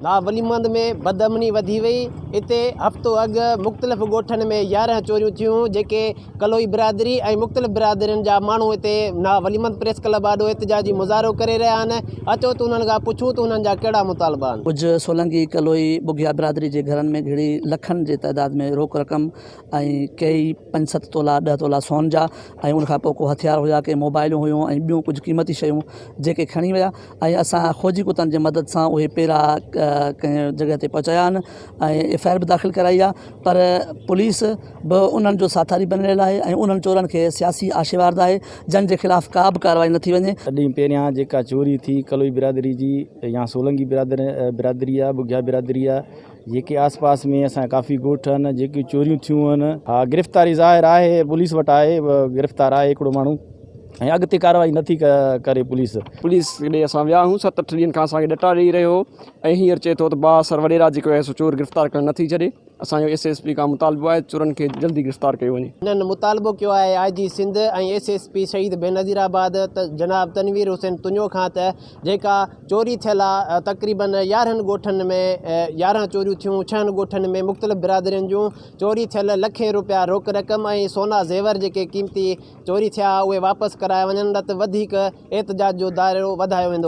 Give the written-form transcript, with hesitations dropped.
नावलीमंद में बदअमनी वधी वई। इते हफ़्तो अॻु मुख़्तलिफ़ ॻोठनि में 11 चोरियूं थियूं, जेके कलोई बिरादरी ऐं मुख़्तलिफ़ बिरादरियुनि जा माण्हू हिते नावलीमंद प्रेस क्लब आॾो एहतिजाजी मुज़ाहिरो करे रहिया आहिनि। अचो त उन्हनि खां पुछूं त उन्हनि जा कहिड़ा मुतालबा आहिनि। कुछ सोलंकी कलोई बुघिया बिरादरी के घरनि में घिड़ी लखनि जे तइदाद में रोक रक़म ऐं कई 5-7 तोला 10 तोला सोन जा ऐं उनखां पोइ को हथियार हुया, के मोबाइलूं हुयूं ऐं ॿियूं कुझु क़ीमती शयूं जेके खणी विया ऐं असां खोजी कुतनि जे मदद सां उहे पहिरां कंहिं जॻह ते पहुचाया आहिनि ऐं एफ आई आर बि दाख़िल कराई आहे। पर पुलिस बि उन्हनि जो साथारी बणियल आहे ऐं उन्हनि चोरनि खे सियासी आशीर्वाद आहे, जंहिंजे ख़िलाफ़ का बि कार्रवाई न थी वञे। ॾींहुं पहिरियां जेका चोरी थी कलोई बिरादरी जी या सोलंकी बिरादरी आहे, बुघिया बिरादरी आहे, जेके आस पास में असां काफ़ी ॻोठ आहिनि जेकी चोरियूं थियूं आहिनि। हा, गिरफ़्तारी ज़ाहिर आहे, पुलिस वटि आहे, गिरफ़्तार आहे हिकिड़ो माण्हू ऐं अॻिते कार्रवाई नथी करे पुलिस ॾे असां विया आहियूं। 7-8 ॾींहंनि खां असांखे ॾटा ॾेई रहियो ऐं हींअर चए थो त बासर वॾेरा जेको आहे सो चोर गिरफ़्तार करणु नथी छॾे। असांजो SSP खां मुतालबो आहे चोरनि खे जल्दी गिरफ़्तार कयो वञे। हिननि मुतालबो कयो आहे IG सिंध ऐं SSP शहीद बेनज़ीराबाद जनाब तनवीर हुसैन तुंजो खां त जेका चोरी थियल आहे तक़रीबन 11 ॻोठनि में 11 चोरियूं थियूं, 6 ॻोठनि में मुख़्तलिफ़ बिरादरियुनि जूं चोरी थियल लखें रुपया रोक रक़म ऐं सोना ज़ेवर जेके क़ीमती चोरी थिया उहे वापसि कराया वञनि, न त वधीक एहतिजाज जो दाइरो वधायो वेंदो।